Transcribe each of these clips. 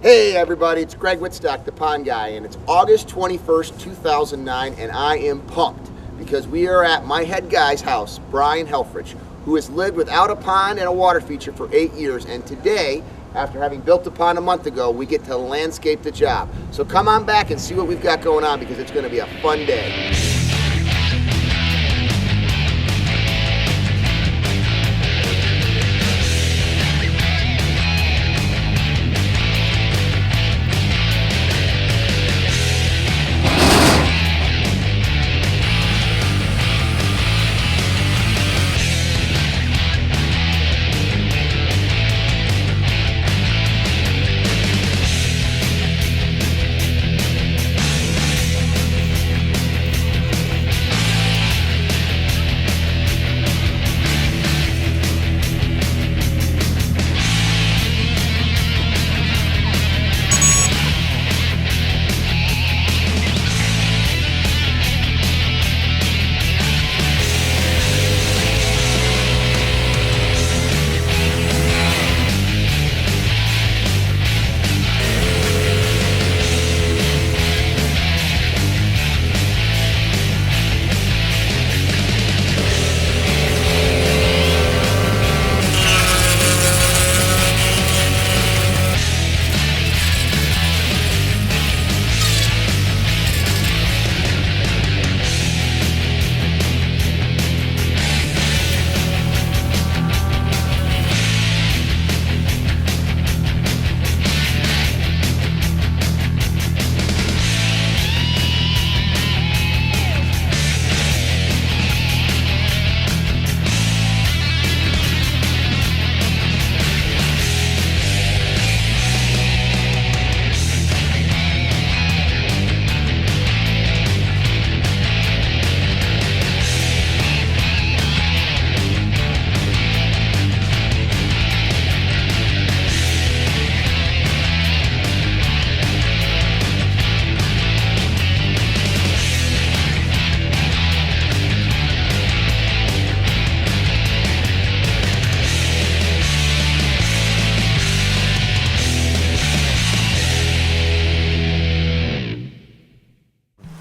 Hey everybody, it's Greg Whitstock, the Pond Guy, and it's August 21st, 2009, and I am pumped because we are at my head guy's house, Brian Helfrich, who has lived without a pond and a water feature for 8 years, and today, after having built the pond a month ago, we get to landscape the job. So come on back and see what we've got going on because it's going to be a fun day.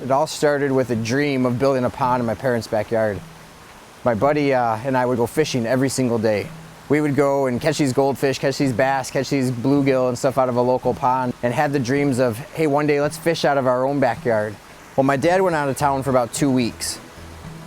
It all started with a dream of building a pond in my parents' backyard. My buddy and I would go fishing every single day. We would go and catch these goldfish, catch these bass, catch these bluegill and stuff out of a local pond, and had the dreams of, hey, one day let's fish out of our own backyard. Well, my dad went out of town for about 2 weeks.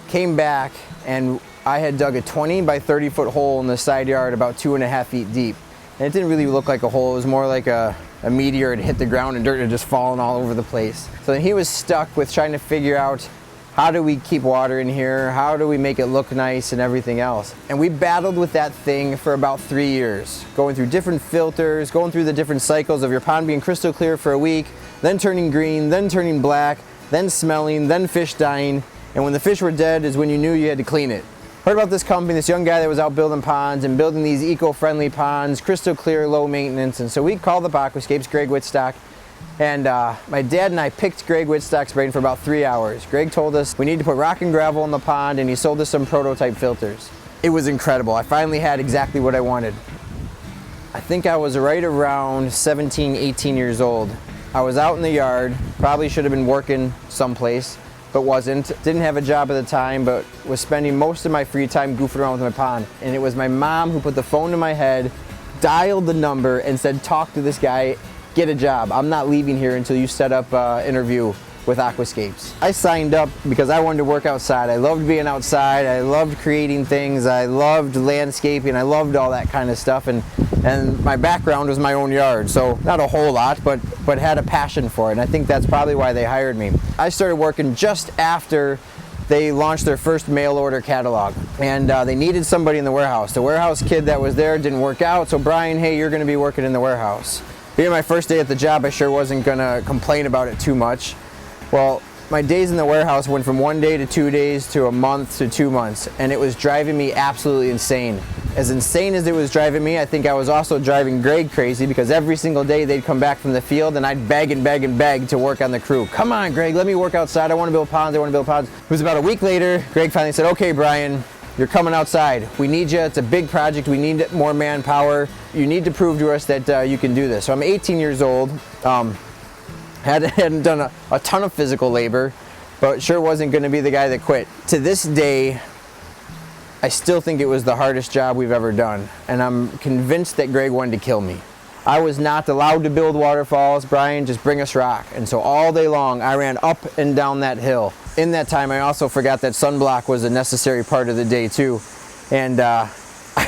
Came back and I had dug a 20 by 30 foot hole in the side yard about 2.5 feet deep. And it didn't really look like a hole, it was more like a meteor had hit the ground and dirt had just fallen all over the place. So then he was stuck with trying to figure out how do we keep water in here, how do we make it look nice and everything else. And we battled with that thing for about 3 years, going through different filters, going through the different cycles of your pond being crystal clear for a week, then turning green, then turning black, then smelling, then fish dying. And when the fish were dead is when you knew you had to clean it. Heard about this company, this young guy that was out building ponds and building these eco-friendly ponds, crystal clear, low maintenance. And so we called up Aquascape's Greg Whitstock, and my dad and I picked Greg Whitstock's brain for about 3 hours. Greg told us we need to put rock and gravel in the pond, and he sold us some prototype filters. It was incredible. I finally had exactly what I wanted. I think I was right around 17, 18 years old. I was out in the yard, probably should have been working someplace, but wasn't. Didn't have a job at the time, but was spending most of my free time goofing around with my pond. And it was my mom who put the phone to my head, dialed the number, and said, talk to this guy, get a job. I'm not leaving here until you set up an interview with Aquascapes. I signed up because I wanted to work outside. I loved being outside, I loved creating things, I loved landscaping, I loved all that kind of stuff, and my background was my own yard, so not a whole lot, but had a passion for it, and I think that's probably why they hired me. I started working just after they launched their first mail order catalog, and they needed somebody in the warehouse. The warehouse kid that was there didn't work out, so Brian, hey, you're gonna be working in the warehouse. Being my first day at the job, I sure wasn't gonna complain about it too much. Well, my days in the warehouse went from 1 day to 2 days to a month to 2 months, and it was driving me absolutely insane. As insane as it was driving me, I think I was also driving Greg crazy because every single day they'd come back from the field and I'd beg and beg and beg to work on the crew. Come on, Greg, let me work outside. I want to build ponds, I want to build ponds. It was about a week later, Greg finally said, okay, Brian, you're coming outside. We need you. It's a big project. We need more manpower. You need to prove to us that you can do this. So I'm 18 years old. Hadn't done a ton of physical labor, but sure wasn't going to be the guy that quit. To this day, I still think it was the hardest job we've ever done, and I'm convinced that Greg wanted to kill me. I was not allowed to build waterfalls. Brian, just bring us rock. And so all day long, I ran up and down that hill. In that time, I also forgot that sunblock was a necessary part of the day too. And I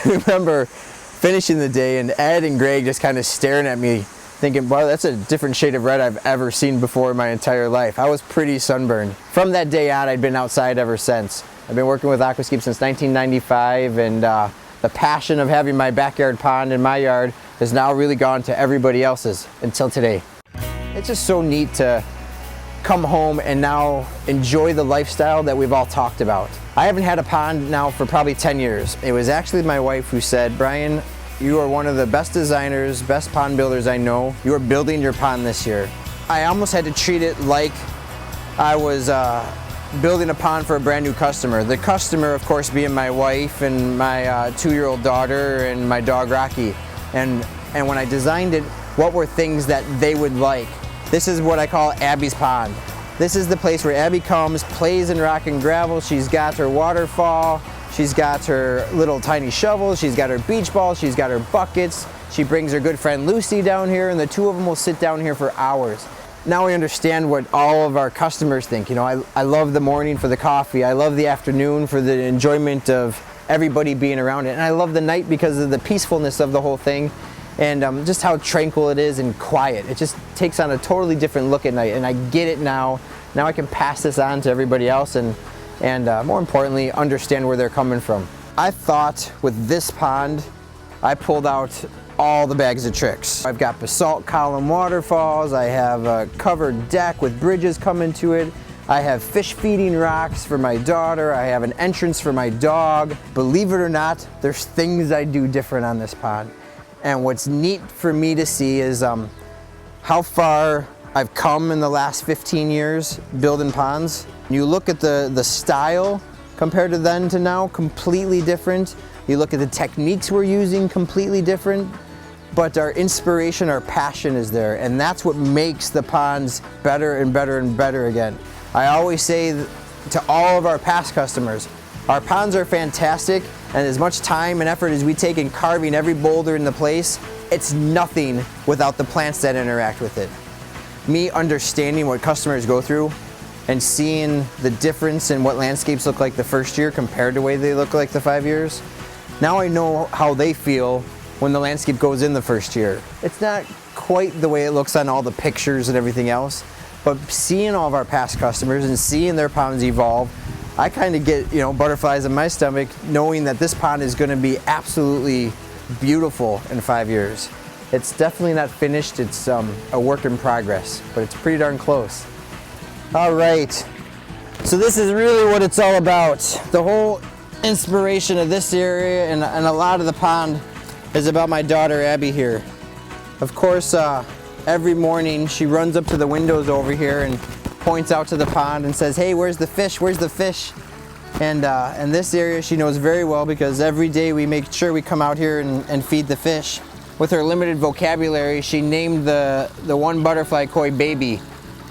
remember finishing the day and Ed and Greg just kind of staring at me, thinking, wow, that's a different shade of red I've ever seen before in my entire life. I was pretty sunburned. From that day on, I'd been outside ever since. I've been working with Aquascape since 1995, and the passion of having my backyard pond in my yard has now really gone to everybody else's until today. It's just so neat to come home and now enjoy the lifestyle that we've all talked about. I haven't had a pond now for probably 10 years. It was actually my wife who said, Brian, you are one of the best designers, best pond builders I know. You are building your pond this year. I almost had to treat it like I was building a pond for a brand new customer. The customer, of course, being my wife and my 2-year-old daughter and my dog Rocky. And when I designed it, what were things that they would like? This is what I call Abby's Pond. This is the place where Abby comes, plays in rock and gravel. She's got her waterfall. She's got her little tiny shovels, she's got her beach balls, she's got her buckets. She brings her good friend Lucy down here, and the two of them will sit down here for hours. Now we understand what all of our customers think. You know, I love the morning for the coffee, I love the afternoon for the enjoyment of everybody being around it, and I love the night because of the peacefulness of the whole thing, and just how tranquil it is and quiet. It just takes on a totally different look at night, and I get it now. Now I can pass this on to everybody else and more importantly, understand where they're coming from. I thought with this pond, I pulled out all the bags of tricks. I've got basalt column waterfalls, I have a covered deck with bridges coming to it, I have fish feeding rocks for my daughter, I have an entrance for my dog. Believe it or not, there's things I do different on this pond. And what's neat for me to see is how far I've come in the last 15 years building ponds. You look at the style compared to then to now, completely different. You look at the techniques we're using, completely different. But our inspiration, our passion is there, and that's what makes the ponds better and better and better again. I always say to all of our past customers, our ponds are fantastic, and as much time and effort as we take in carving every boulder in the place, it's nothing without the plants that interact with it. Me understanding what customers go through and seeing the difference in what landscapes look like the first year compared to the way they look like the 5 years, now I know how they feel when the landscape goes in the first year. It's not quite the way it looks on all the pictures and everything else, but seeing all of our past customers and seeing their ponds evolve, I kind of get, butterflies in my stomach knowing that this pond is going to be absolutely beautiful in 5 years. It's definitely not finished, it's a work in progress, but it's pretty darn close. All right, so this is really what it's all about. The whole inspiration of this area and a lot of the pond is about my daughter Abby here. Of course, every morning she runs up to the windows over here and points out to the pond and says, hey, where's the fish? Where's the fish? And in this area she knows very well because every day we make sure we come out here and feed the fish. With her limited vocabulary, she named the one butterfly koi Baby.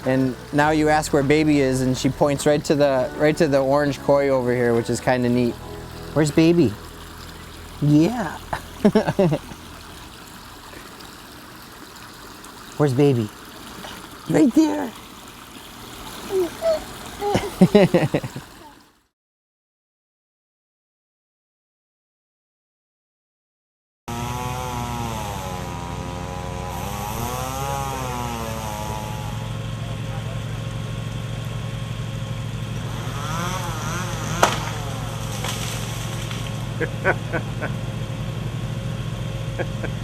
And now you ask where Baby is and she points right to the orange koi over here, which is kind of neat. Where's Baby? Yeah. Where's Baby? Right there. Ha ha ha.